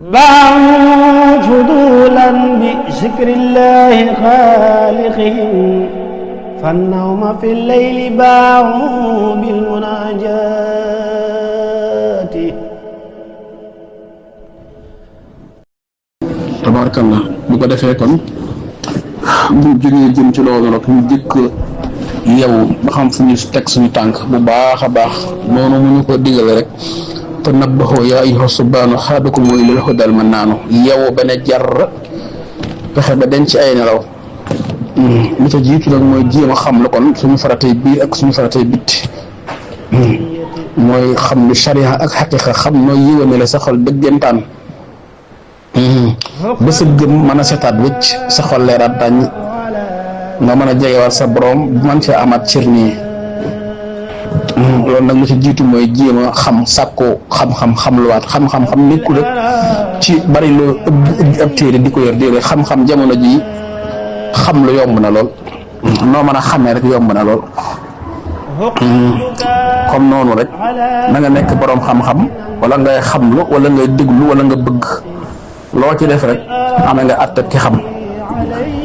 باعوا فضولا بذكر الله خالقهم فالنوم في الليل باعوا بالمناجات. tabarakallah bu ko defee kon bu jógee jëm ci loolu nag ñu jëkk yow ba xam fu ñu teg suñu tànk bu baax a baax noonu mu ñu ko digale rek te nabbaxoo yaa ayyuha subbaanu xaadukum mooy lil hudal man naanu yow ba ne jar fexe ba denc ay nelaw li ca jiitu nag mooy jéem a xam la kon suñu faratay biir ak suñu faratay bitti mooy xam lu sharia ak xaqiqa xam nooy yéwéne la sa xol dëggantaan ba sa gëm mën a setaat wécc sa xol leeraat dañ nga mën a jegewaat sa borom bu man fee amaat cër nii loolu nag lu ci jiitu mooy jéem a xam sàkku xam-xam luwaat xam-xam nekkul rek ci bari loo ëbb ab téere di ko yor déedéet xam-xam jamono ji xam lu yomb na lool noo mën a xamee rek yomb na lool comme noonu rek na nga nekk borom xam-xam wala ngay xamlu wala ngay déglu wala nga bëgg loo ci def rek amee nga àttab ki xam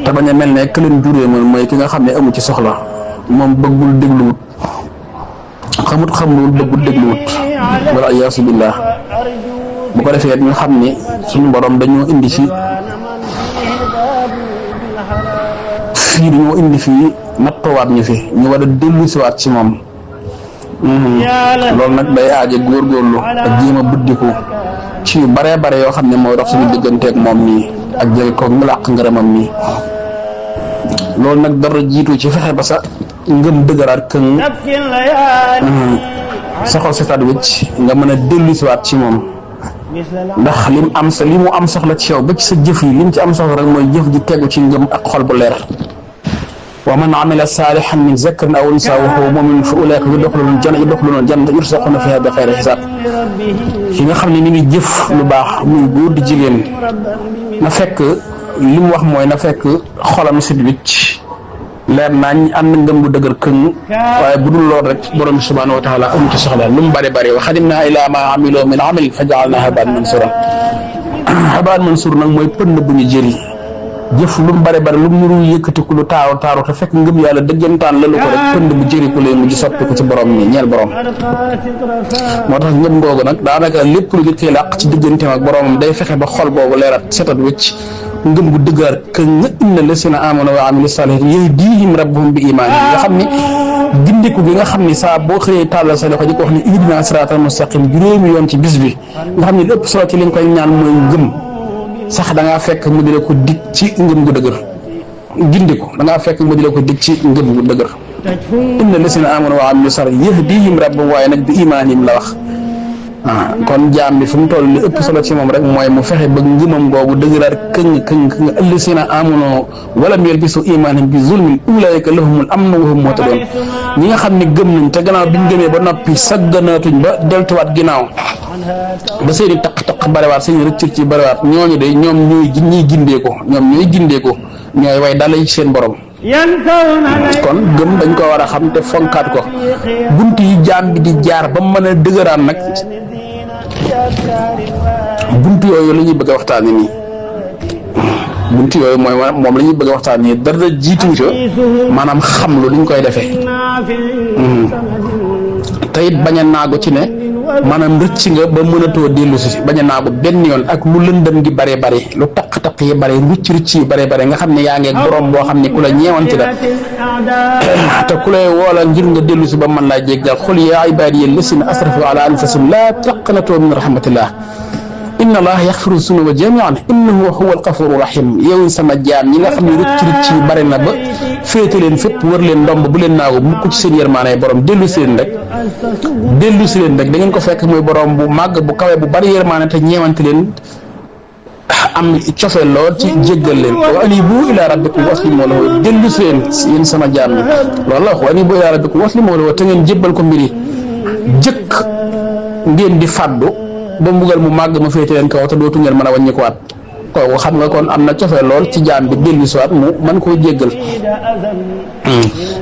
te bañ a mel ne que leen juree moom mooy ki nga xam ne amu ci soxla moom bëggul dégluwut xamul bëggul dégluwut wala ayaasu billah bu ko defee ñu xam ni suñu borom dañoo indi fii dañoo indi fii nattowaat ñu fi ñu war a dellusiwaat ci moom loolu nag day aaje góorgóorlu ak jéem a buddiku ci yu bare bare yoo xam ne mooy dox suñu digganteeg moom nii ak jël ko mu làq ngërëmam nii loolu nag dara jiitu ci fexe ba sa ngëm dëgëraat këng sa xol setaat wécc nga mën a dellusiwaat ci moom ndax li mu am soxla ci yow ba ci sa jëf yi lim ci am soxla rek mooy jëf ji tegu ci ngëm ak xol bu leer wa man amila saalihan min zakarin aw unsaa wa huwa mu'minun fa ulaa'ika yudxiluuna jannata yurzaquuna fiihaa bi xayri hisaab ki nga xam ne ni ngi jëf lu baax muy góor di jigéen na fekk li mu wax mooy na fekk xolam sit wicc leer nañ ànd ngëm bu dëgër këng waaye bu dul lool rek borom bi subhaanahu wa taala amu ci soxla lu mu bari bari wa qadimnaa ilaa maa amiluu min amalin fa ja'alnaahu haba'an mansuuraa haba'an mansuur nag mooy pënd bu ñu jëri jëf lu mu bari bari lu mu nuru yëkkatiku lu taaru te fekk ngëm yàlla dëggantaan lalu ko rek pënd bu jëriku leen mujj soppiku ci borom mi ñeel borom moo tax ngëm googu nag daanaka lépp lu nit koy làq ci digganteem ak boromam day fexe ba xol boobu leerat setat wëcc ngëm gu dëggaar que nga inna lasina amanu wa amilu salihin yahdihim rabbuhum bi imaanihim nga xam ni gindiku gi nga xam ni saa boo xëyee tàllal sa loxo di ko wax ne ihdina siraatal mustaqim juróomi yoon ci bis bi nga xam ne lépp solo ci li nga koy ñaan mooy ngëm sax da ngaa fekk mu di la ko dig ci ngëm gu dëgër gindiku da ngaa fekk mu di la ko dig ci ngëm gu dëgër inna lasina amanu wa amilu salihin yahdihim rabbuhum waaye nag bi imaanihim la wax kon jaam bi fu mu toll li ëpp solo ci moom rek mooy mu fexe ba ngëmam googu dëgëraat këng allasina amanu walam yalbisu imaanahum bi zulmin ulaa'ika lahumul amnu wa hum muhtadoon ñi nga xam ne gëm nañ te gannaaw biñ gëmee ba noppi sagganaatuñ ba deltuwaat ginnaaw ba seeni taq bariwaat seeni rëccër ci bariwaat ñooñu de ñoom ñooy gindeeko ñooy way dalay seen borom kon gëm dañ ko war a xam te fonkaat ko bunt yi jaam bi di jaar ba mën a dëgëraan nag bunt yooyu la ñuy bëgg a waxtaanee nii bunt yooyu mooy moom la ñuy bëgg a waxtaanee nii dara jiitu ca maanaam xam lu liñ koy defee te it bañ a naagu ci ne maanaam rëcc nga ba mënatoo dellu si bañ a naagu benn yoon ak lu lëndëm gi bare bare lu taq yi bare rucc yi bare bare nga xam ne yaa ngi borom boo xam ne ku la ñeewanti la te ku lay woola ngir nga dellu si ba mën laa jéggal xul yaa ibaadiya llaziina asrafu ala anfusihim laa taqnatu min rahmatillah inna allaha yaxfiru zunuba jamian innahu huwa alxafuru rahim yow sama jaam ñi nga xam ne rëcc yi bare na ba féete leen fépp wër leen ndomb bu leen naagu mukk ci seen yërmaane borom dellu si leen rek da ngeen ko fekk muy borom bu màgg bu kawe bu bari yërmaane te ñeewante leen am cofe lool ci jéggal leen wa anibu ila rabbikum waslimu lahu dellu si leen yéen sama jaam ñi loolu la wax wa anibu ila rabbikum waslimu lahu te ngeen jébbal ko mbiri jëkk ngeen di fàddu ba mbugal mu màgg ma féete leen kaw te dootu ngeen mën a wàññi ko waat kooku xam nga kon am na cofe lool ci jaam bi dellu si waat mu mën koo jéggal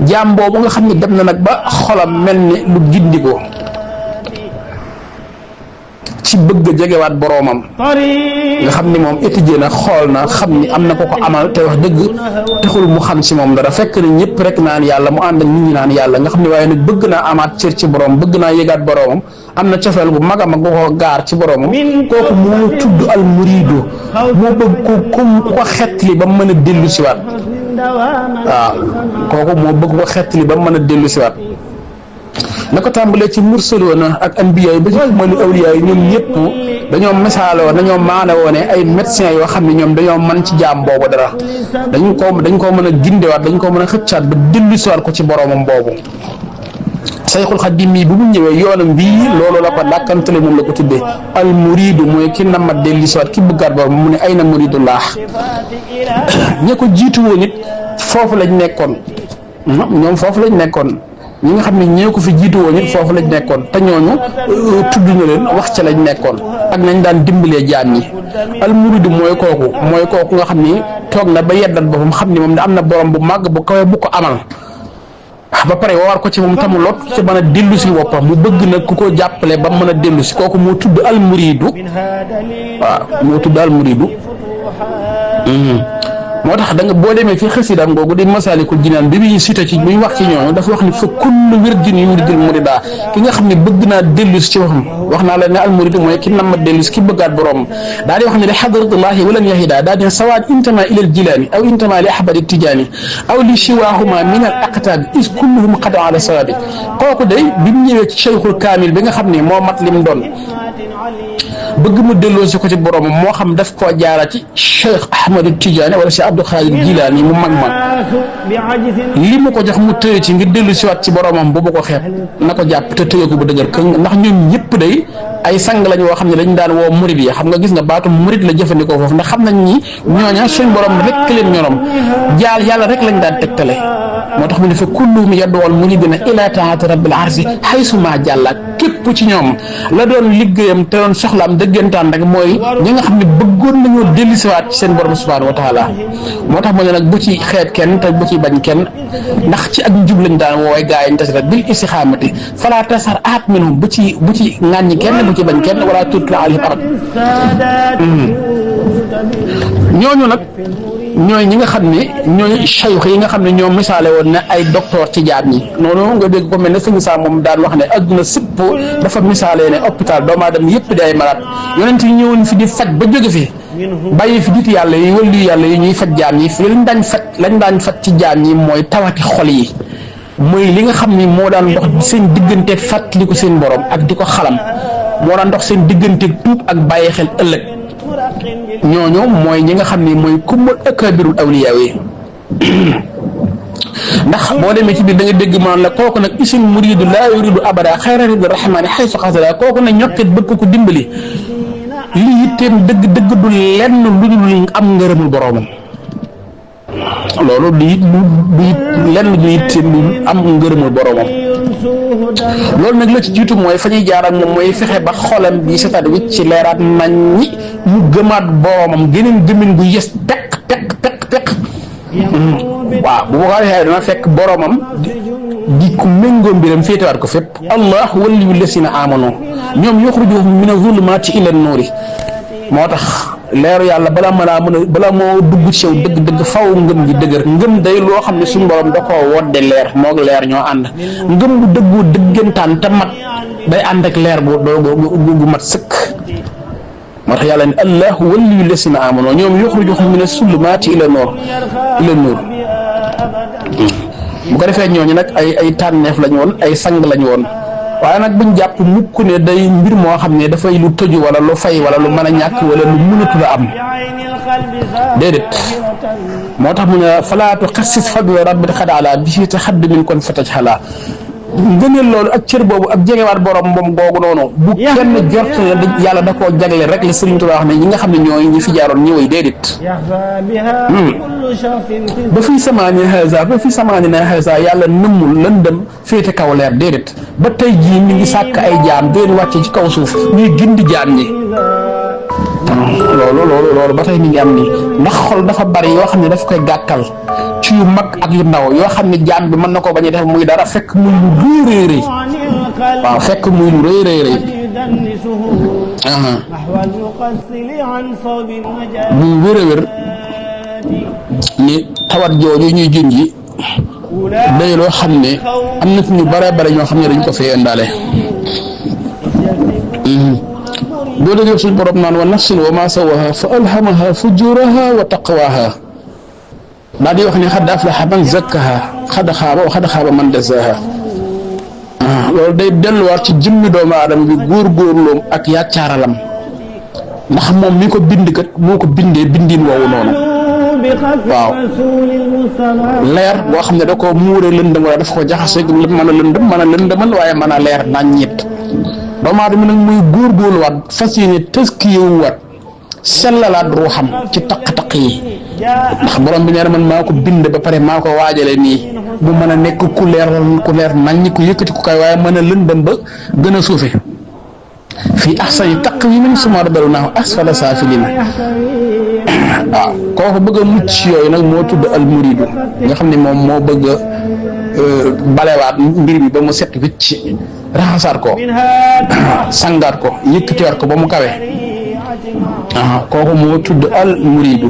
jaam boobu nga xam ne dem na nag ba xolam mel ni lu gindikoo ci bëgg a jegewaat boroomam nga xam ni moom étudier na xool na xam ni am na ko ko amal te wax dëgg taxul mu xam si moom dara fekk na ñëpp rek naan yàlla mu ànd ak nit ñi naan yàlla nga xam ne waaye nag bëgg naa amaat cër ci borom bëgg naa yëgaat boromam am na cofeel bu mag a mag bu ko gaar ci boromam kooku moo tudd al muridu moo bëgg ku ko xettali ba mu mën a dellu si waat waaw kooku moo bëgg ko xettali ba mu mën a dellu si waat na ko tàmbalee ci mursaloona ak anbiya yi ba ci mali awliya yi ñoom ñëpp dañoo misaaloo dañoo maane woone ay médecins yoo xam ne ñoom dañoo mën ci jaam boobu dara dañ koo mën a gindewaat dañ koo mën a xëccaat ba dellu si waat ko ci boromam boobu Sayxul Xadiim bi mu ñëwee yoonam bii loolu la ko dàkkantale moom la ko tuddee al muridu mooy ki nama dellu si waat ki bëggaat boobu mu ne ay na muridullah ña ko jiitu woon it foofu lañ nekkoon ñoom foofu lañ nekkoon ñi nga xam ne ñoo ko fi jiitu woon it foofu lañ nekkoon te ñooñu tudd na leen wax ca lañ nekkoon ak nañ daan dimbalee jaam ñi al muridu mooy kooku nga xam ni toog na ba yeddal boppam xam ni moom da am na borom bu màgg bu kawe bu ko amal ba pare war ko ci moom tamu lot ci mën a dellu si boppam mu bëgg nag ku ko jàppale ba mën a dellu si kooku moo tudd al muridu waaw moo tudd al muridu moo tax da nga boo demee ci xësidam googu di Masaalikul Jinaan bi muy cité ci muy wax ci ñooñu dafa wax ni fa kullu wirdin yuridul murida ki nga xam ne bëgg naa dellu si ci waxam wax naa la ne al muridu mooy ki nam ma dellu si ki bëggaat borom daa di wax ne li xadratullahi walan yahida daa di sawaat intama ila al jilaani aw intama li ahbadi tijaani aw li siwaahuma min al aqtaab is kulluhum qada ala sawabi kooku day bi mu ñëwee ci cheikhul kaamil bi nga xam ne moo mat lim doon bëgg mu delloo si ko ci boromam moo xam daf koo jaara ci Cheikh Ahmadu Tidiane wala si Abdou Khadir Jilaani mu mag li mu ko jox mu tëye ci ngir dellu si waat ci boromam bu ko xeeb na ko jàpp te tëye ko bu dëgër këng ndax ñoom ñëpp day ay sang lañ woo xam ne dañ daan woo murid yi xam nga gis nga baatu murid la jëfandikoo foofu ndax xam nañ ni ñooña suñ borom rek leen ñorom jaal yàlla rek lañ daan tegtale moo tax mu ne fa kulluhum yad'ul muridina ila taati rabbil arsi xaysuma jàlla képp ci ñoom la doon liggéeyam te doon soxlaam dëggantaan rek mooy ñi nga xam ne bëggoon nañoo dellusiwaat ci seen borom subhanahu wa taala moo tax mu ne nag bu ci xeet kenn te bu ci bañ kenn ndax ci ak njub lañ daan woowee gaa yi ñu tas rek bil istixaamati fala tasar aat minhum bu ci ŋàññi kenn bu ci bañ kenn wala tutla alayhim abad ñooñu nag ñooy ñi nga xam ne ñooy sayx yi nga xam ne ñoom misaale woon ne ay docteur ci jaam ñi noonu nga dégg ko mel ne sëñ Saa moom daan wax ne adduna sëpp dafa misaale ne hôpital doomu aadama yëpp di ay malade yonent yi ñëwoon fi di faj ba jóge fi bàyyi fi nit yàlla yi wëllu yàlla yi ñuy faj jaam ñi fi lañ daan faj ci jaam ñi mooy tawati xol yi mooy li nga xam ni moo daan dox seen digganteeg fàttaliku seen borom ak di ko xalam moo daan dox seen digganteeg tuub ak bàyyi xel ëllëg ñooñu mooy ñi nga xam ni mooy kumbal akabirul awliya yi ndax boo demee ci biir da nga dégg maanaam la kooku nag isin muridu laa yuridu abada xayra rida rahmani xaysu xasada kooku nag ñokkit bëgg ko dimbali li yitteem dëgg du lenn lu dul am ngërëmul boroomam loolu du lenn du yitteem lu am ngërëmul boroomam loolu nag la ci jiitu mooy fa ñuy jaar ak moom mooy fexe ba xolam bi seetaat wicc ci leeraat nañ ñi mu gëmaat boroomam geneen gëmin bu yes teq waaw bu ko defee dana fekk boroomam di ku méngoo mbiram féetewaat ko fépp allah waliyu lasina amanu ñoom yuxrijuhum mina zulumaati ila nuuri moo tax leeru yàlla bala moo dugg ci yow dëgg faw ngëm gi dëgër ngëm day loo xam ne suñu borom da koo wodde leer moog leer ñoo ànd ngëm bu dëggu dëggantaan te mat day ànd ak leer bu mat sëkk moo tax yàlla ne allahu waliyu lasina amanu ñoom yuxrijuhum mina zulumaati ila nuur bu ko defee ñooñu nag ay tànneef lañ woon ay sang lañ woon waaye nag buñ jàpp mukk ne day mbir moo xam ne dafay lu tëju wala lu fay wala lu mën a ñàkk wala lu mënatu la am déedéet moo tax mu ne falaatu xassis fadla rabbi xad ala bi si te xadd min kon fataj xalaa ngëneel loolu ak cër boobu ak jegewaat borom moom googu noonu bu kenn jort ne yàlla da koo jagle rek la Sëriñ Tuubaa wax ne ñi nga xam ne ñooy ñi fi jaaroon ñëwee déedéet ba fii samaani na haza yàlla nëmmul lëndëm féete kaw leer déedéet ba tey jii ñu ngi sàkk ay jaam déen wàcce ci kaw suuf ñuy gindi jaam ñi loolu ba tey mi ngi am nii ndax xol dafa bari yoo xam ne daf koy gàkkal ci yu mag ak yu ndaw yoo xam ne jaam bi mën na ko bañ a def muy dara fekk muy lu rëy waaw fekk muy lu rëy bu wér a wér ni tawat jooju ñuy junji day loo xam ne am na ñu bare bare ñoo xam ne dañ ko fee indaale boo déggee suñu borom naan wa nafsin wa ma sawaha fa alhamaha fujuraha wa taqwaha daa di wax ne xad aflaha man zakkaha xad xaaba man dassaha loolu day delluwaat ci jëmmi doomu aadama bi góorgóorloom ak yàccaaralam ndax moom mi ko bind kat moo ko bindee bindiin woowu noonu waaw leer boo xam ne da ko muuree lëndëm wala dafa ko jaxasee mën a lëndëm mën a lëndëmal waaye mën a leer nañ ñett doomu aadama nag muy góorgóorluwaat fas yéene tëskiyewuwaat sellalaat ruuxam ci taq-taq yi ndax borom bi nee na man maa ko bind ba pare maa ko waajale nii bu mën a nekk ku leer nañ ku yëkkati ku kay waaye mën a lëndëm ba gën a suufe fii ahsani taqwiimin summa radadnaahu asfala saafiliina waaw kooku bëgg a mucc yooyu nag moo tudd almuridu nga xam ne moom moo bëgg a balewaat mbir mi ba mu set wicc raxasaat ko sangaat ko yëkkatiwaat ko ba mu kawe kooku moo tudd al muridu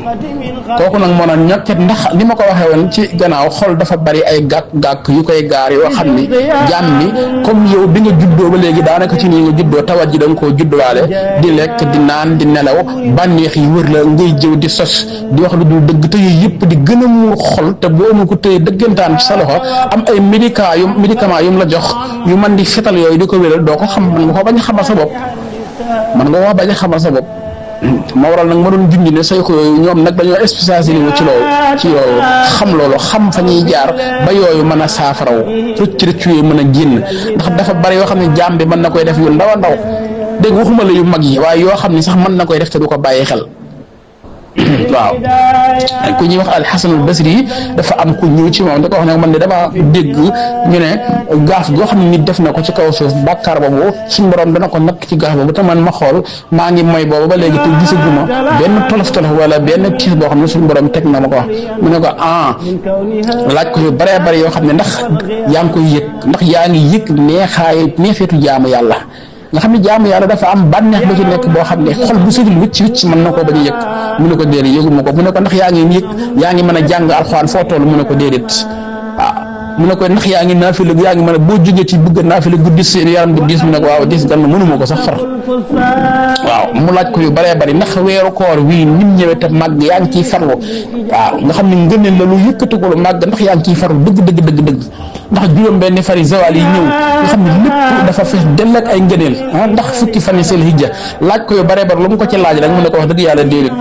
kooku nag moo naan ñokket ndax ni ma ko waxee woon ci gannaaw xol dafa bari ay gàkk-gàkk yu koy gaar yoo xam ni jàmm mi comme yow bi nga juddoo ba léegi daanaka ci nii nga juddoo tawat ji da nga koo judduwaale di lekk di naan di nelaw bànneex yi wër la ngay jëw di sos di wax lu dul dëgg te yooyu yëpp di gën a muur xol te boo ma ko tëye dëggantaan ci sa loxo am ay médicament yum la jox yu man di fetal yooyu di ko wéral doo ko xam man nga ko bañ a xamal sa bopp moo waral nag ma doon junj ne say ko yooyu ñoom nag dañoo spécialisé wu ci loolu xam loolu xam fa ñuy jaar ba yooyu mën a saafaraw rëcc yooyu mën a génn ndax dafa bari yoo xam ne jaam bi mën na koy def yu ndaw a ndaw dégg waxuma la yu mag yi waaye yoo xam ne sax mën na koy def te du ko bàyyi xel waaw ku ñuy wax alxasanul basri yi dafa am ku ñëw ci moom da ko wax ne man de dama dégg ñu ne gaaf goo xam ne nit def na ko ci kaw suuf bàkkaar boobu suñu borom dana ko nakk ci gaaf boobu te man ma xool maa ngi mooy boobu ba léegi te gisaguma benn tolof wala benn tiis boo xam ne suñu borom teg na ma ko wax mu ne ko laaj ko yu baree bari yoo xam ne ndax yaa ngi koy yëg ndax yaa ngi yëg neexeetu jaamu yàlla nga xam ne jaamu yàlla dafa am bànneex ba ci nekk boo xam ne xol bu sudul wicc mën na koo bañ a yëg mu ne ko déedéet yëguma ko mu ne ko ndax yaa ngi yëg yaa ngi mën a jàng alxuraan foo toll mu ne ko déedéet waaw mu ne ko ndax yaa ngi naafila yaa ngi mën a boo jógee ci bëgg naafila guddi seen yaram bi diis mu ne ko waaw diis gan mënuma ko sax far waaw mu laaj ko yu bëree bëri ndax weeru koor wii nim ñëwee te màgg yaa ngi ciy farlu waaw nga xam ne ngëneel la lu yëkkati ko lu màgg ndax yaa ngi ciy farlu dëgg ndax juróom benn fari zawal yi ñëw nga xam ne lépp dafa fees dell ak ay ngëneel ndax fukki fan yi seel hijja laaj ko yu bëree bëri lu mu ko ci laaj rek mu ne ko wax dëgg yàlla déedéet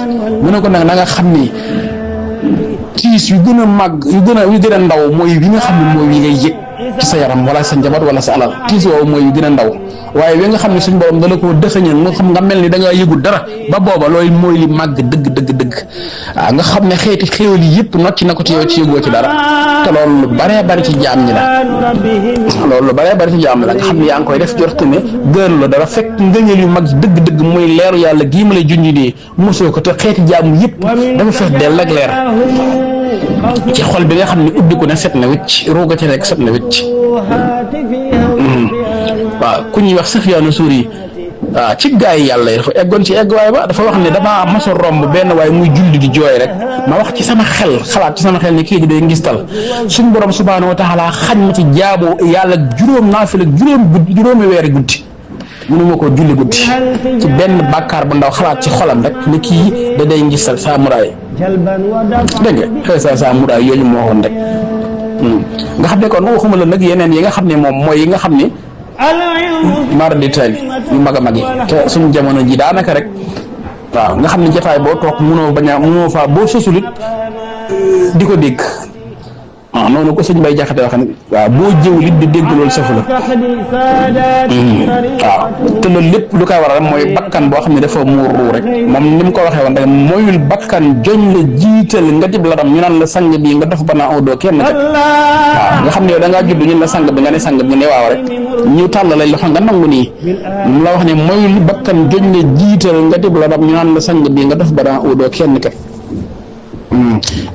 mu ne ko nag na nga xam ni tiis yu gën a màgg yu gën a ndaw mooy yi nga xam ne mooy yi ngay yëg ci sa yaram wala sa njaboot wala sa alal tiis woowu mooy yu gën a ndaw waaye wi nga xam ne suñ borom dala koo dëxëñal nga xam nga mel ni da ngaa yëgul dara ba booba loolu mooy li màgg dëgg waaw nga xam ne xeeti xéewal yi yëpp nocc na ko ci yow ci yëgoo ci dara te loolu lu baree bari ci jaam ñi la nga xam ne yaa ngi koy def jort ne gën la dara fekk ngëneel yu mag dëgg mooy leeru yàlla gii ma lay junj nii mosoo ko te xeeti jaamu yëpp dafa fees dell ak leer ci xol bi nga xam ne ubbi ko ne set na wicc ruuga ci nekk set na wicc waaw ku ñuy wax Sufyaanu Suuri waaw ci gaa yi yàlla yi dafa eggoon ci egg waay ba dafa wax ne damaa mos a romb benn waaye muy julli di jooy rek ma wax ci sama xel xalaat ci sama xel ne kii di day ngistal suñ borom subhaanahu wa taala xañ ma ci jaamu yàlla juróomi weeri guddi mënuma ko julli guddi ci benn bàkkaar bu ndaw xalaat ci xolam rek ne kii da day ngistal saa muraay dégg nga xëy saa muraay yooyu moo waxoon rek nga xam ne kon waxuma la nag yeneen yi nga xam ne moom mooy yi nga xam ne mara di taali yu mag a mag yi te suñu jamono ji daanaka rek waaw nga xam ne jotaay boo toog mënoo faa boo sosulit di ko dégg waaw noonu ko sëñ Bay Jaxate wax ne waaw boo jëwul it di dégg loolu safu la waaw te loolu lépp lu koy waral mooy bakkan boo xam ne dafa muur ruu rek moom ni mu ko waxee woon rek mooyul bakkan joñ la jiital nga dib la ram ñu naan la sang bi nga def banaa aw doo kenn kat waaw nga xam ne yow da ngaa judd ñu la sang bi nga ne sang bi ne waaw rek ñu tàll lay loxo nga nangu nii mu la wax ne mooyul bakkan joñ la jiital nga dib la ram ñu naan la sang bi nga def banaa aw doo kenn kat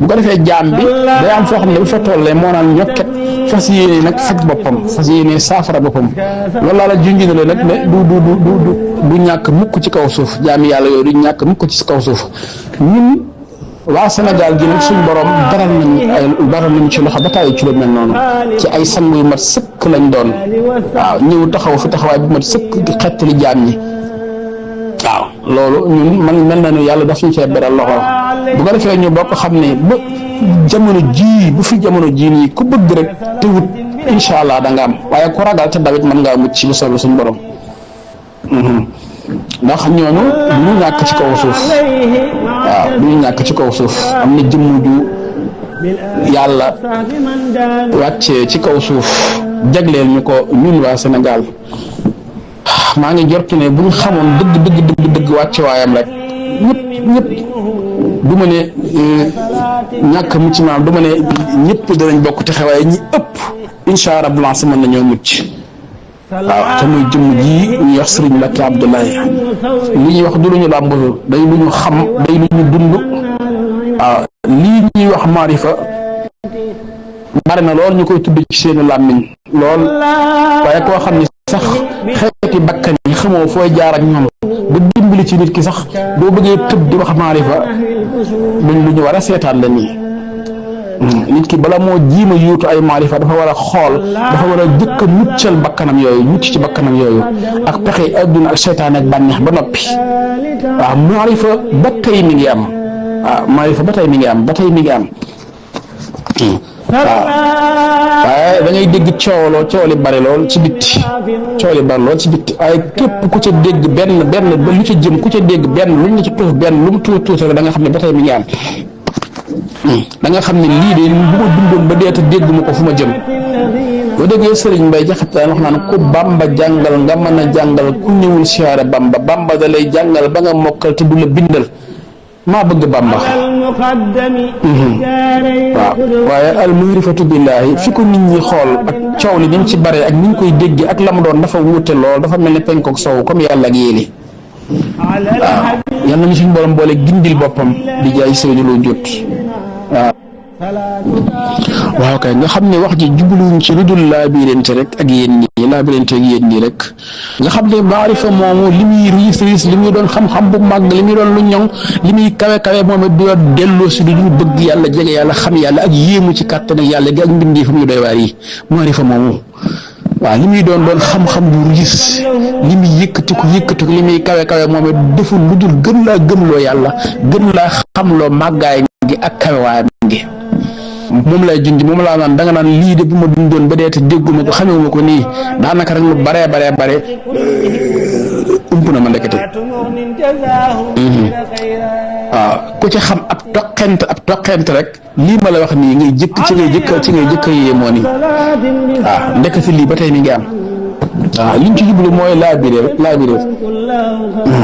bu ko defee jaam bi day am foo xam ne bu fa tollee moo naan ñokket fas yéene nag faj boppam fas yéene saafara boppam loolu laa la junj na nag ne du ñàkk mukk ci kaw suuf jaami yàlla yooyu du ñàkk mukk ci kaw suuf ñun waa Sénégal gi nag suñ borom baral nañu ci loxo ba tàyyi ci lu mel noonu ci ay sang yu mat sëkk lañ doon waaw ñëw taxaw fi taxawaay bu mat sëkk di xettali jaam ñi waaw loolu ñun man mel na ne yàlla daf ñu cee beral loxo bu ko defee ñu bokk xam ne ba jamono jii bu fi jamono jii nii ku bëgg rek te wut incha allah da nga am waaye ku ragal te dawit mën ngaa mucc ci bu soobee suñ borom ndax ñooñu du ñu ñàkk ci kaw suuf waaw du ñu ñàkk ci kaw suuf am na jëmm ju yàlla wàccee ci kaw suuf jagleel ñu ko ñun waa Sénégal maa ngi jort ne bu ñu xamoon dëgg wàcce waayam rek ñëpp du ma ne ñàkk mucc maam du ma ne ñëpp danañ bokk te xewaay ñi ëpp incha allah blanche mën nañoo mucc waaw te muy jëmm ji ñuy wax Sëriñ Mbàkke Abdoulaye li ñuy wax du lu ñu làmbatu day lu ñu xam day lu ñu dund waaw lii ñuy wax maarifa bari na lool ñu koy tudd ci seeni làmmiñ lool waaye koo xam ne sax xeeti bakkan yi xamoo fooy jaar ak ñoom ba dimbali ci nit ki sax boo bëggee tëb di wax maarifa luñ lu ñu war a seetaan la nii nit ki bala moo jiima yuutu ay maarifa dafa war a xool dafa war a jëkk a muccal bakkanam yooyu mucc ci bakkanam yooyu ak pexe adduna ak seytaane ak bànneex ba noppi waaw maarifa ba tey mi ngi am waaw maarifa ba tey mi ngi am waaw waaye da ngay dégg coow li bari lool ci bitti waaye képp ku ca dégg benn ba lu ca jëm ku ca dégg benn luñ la ci tuuf benn lu mu tuuti rek da nga xam ne ba tey mi ngi am da nga xam ne lii de bu ma dundoon ba dee te dégg ma ko fu ma jëm boo déggee Sëriñ Mbay Jaxate daan wax naan ku Bamba jàngal nga mën a jàngal ku ñëwul siyaare Bamba da lay jàngal ba nga mokkal te du la bindal maa bëgg Bamba waaw waaye al maarifatu billaahi fi ko nit ñi xool ak coow li ni mu ci bare ak ni ñu koy dégg ak la mu doon dafa wuute lool dafa mel ne penkook sow comme yàlla ak yéeli waaw yal nañu suñu borom boole gindil boppam di jaay sëriñ lu jot waaw kay nga xam ne wax ji jubluwuñ ci lu dul laabirante rek ak yéen ñii laabirante ak yéen ñii rek nga xam ne maarifa moomu li muy riis li muy doon xam-xam bu màgg li muy doon lu ñoŋ li muy kawe moom it du delloo si lu ñu bëgg yàlla jege yàlla xam yàlla ak yéemu ci kàttan ak yàlla gi ak mbindi fa mu doy waar yi maarifa moomu waaw li muy doon xam-xam bu riis li muy yëkkatiku li muy kawe moom it deful lu dul gën laa gëmloo yàlla gën laa xamloo màggaay gi ak kawewaayam gi moom lay junj moom laa naan da nga naan lii de bu ma dundoon ba dee te dégguma ko xamewuma ko nii daanaka rek lu bare ump na ma ndekete waaw ku ci xam ab toqent rek lii ma la wax nii ngay jëkk ci ngay jëkk a yéemoo nii waaw ndekete lii ba tey mi ngi am waaw liñ ci jublu mooy laabiré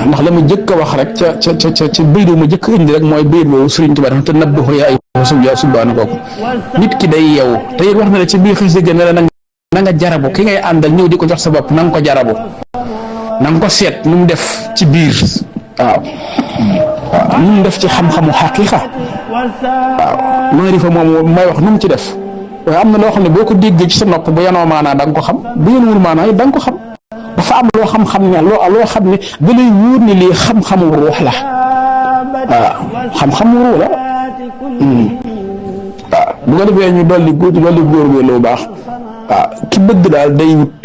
ndax la ma jëkk a wax rek ca baydu ma jëkk indi rek mooy baydu boobu Sëriñ Tuubaa dafa te nabbahu yaa ayyuhaa subhaana kooku nit ki day yeewu te it wax na ne ci biir xis dëgg ne la na nga jarabu ki ngay àndal ñëw di ko jox sa bopp na nga ko jarabu na nga ko seet nu mu def ci biir waaw nu mu def ci xam-xamu xaqiiqa waaw maarifa moom may wax nu mu ci def waaye am na loo xam ne boo ko déggee ci sa nopp bu yanoo maanaa da nga ko xam bu yenuwul maanaa da nga ko xam dafa am loo xam ne loo xam ne da lay wóor ne lii xam-xamu ruux la waaw xam-xamu ruux la waaw bu ko defee ñu dolli góorgóorlu bu baax waaw ki bëgg daal day wut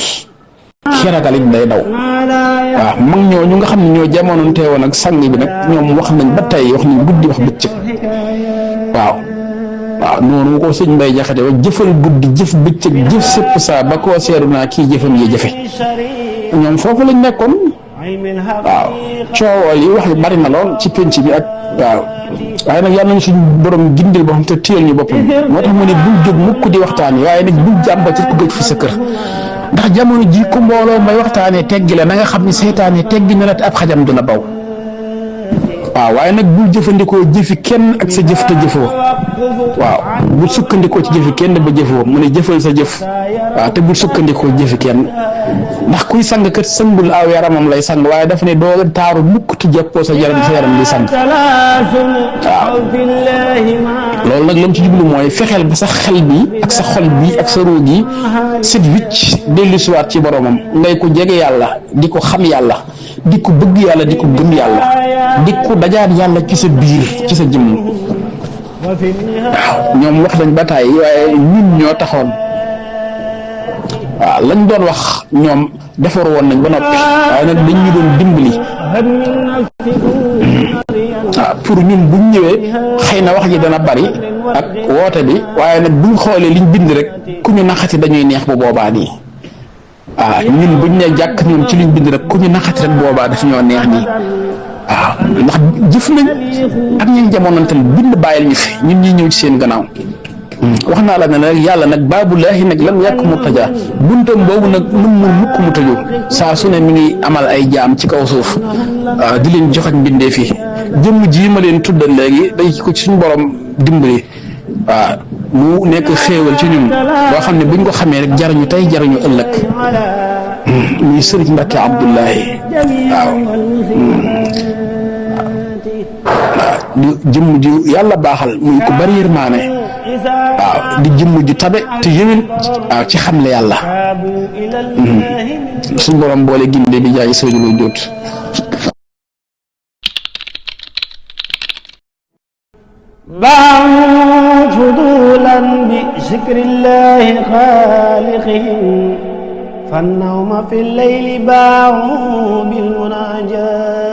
ki ragal it day daw waaw mag ñooñu nga xam ne ñoo jamonoon teewoon ak sang bi nag ñoom wax nañ ba tey wax nañ guddi wax bëccëg waaw noonu ko sëñ Mbay Jaxate wax jëfal guddi jëf bëccëg jëf sépp saa ba koo seeru naa kii jëfam yi jafe ñoom foofu lañ nekkoon waaw coowal yi wax yu bari na lool ci penc bi ak waaw waaye nag yàlla nañu suñu borom gindil boo xam te téyel ñu boppam moo tax mu ne bul jóg mukk di waxtaan yi waaye nag bul jàmbat ci ku gëj fi sa kër ndax jamono ji ku mbooloo may waxtaanee teggi la na nga xam ne seytaane teggi na la te ab xajam du la baw waaw waaye nag bul jëfandikoo jëfi kenn ak sa jëf te jëfoo waaw bul sukkandikoo ci jëfi kenn ba jëfoo mu ne jëfal sa jëf waaw te bul sukkandikoo jëfi kenn ndax kuy sang kat sëmbul aw yaramam lay sang waaye dafa ne doo taaru mukk te jàppoo sa yaram di sang waaw loolu nag lam ci jublu mooy fexeel ba sa xel bi ak sa xol bi ak sa ruug yi set wicc dellusiwaat ci boromam ngay ko jege yàlla di ko xam yàlla di ko bëgg yàlla di ko gëm yàlla di ko dajaat yàlla ci sa biir ci sa jëmm waaw ñoom wax nañ ba tàyyi waaye ñun ñoo taxoon waaw lañ doon wax ñoom defar woon nañ ba noppi waaye nag dañ ñu doon dimbali waaw pour ñun buñ ñëwee xëy na wax ji dana bari ak woote bi waaye nag buñ xoolee liñ bind rek ku ñu naxati dañuy neex bu boobaa nii waaw ñun buñ ne jàkk ñun ci liñ bind rek ku ñu naxati rek boobaa dafa ñoo neex nii waaw ndax jëf nañ ak ñun jamonanteel bind bàyyil ñu fi ñun ñi ñëw ci seen gannaaw wax naa la ne nag yàlla nag baabulaahi nag lam yàkk mu tajaa buntam boobu nag mën mu mukk mu tëju saa su ne mi ngi amal ay jaam ci kaw suuf waaw di leen joxañ mbindee fii jëmm ji ma leen tuddal léegi day ko ci suñu borom dimbali waaw mu nekk xéewal ci ñun boo xam ne buñ ko xamee rek jariñu tey jariñu ëllëg muy sëriñ Mbàkke Abdullahi waaw di jëmm ji yàlla baaxal muy ko bari yërmaane waaw di jëmm ji tabe te yëwén waaw ci xamle yàlla suñ borom boole ginde bi jaay sëriñ Lo Jóot باع فضولا بذكر الله خالقهم فالنوم في الليل باعوا بالمناجاة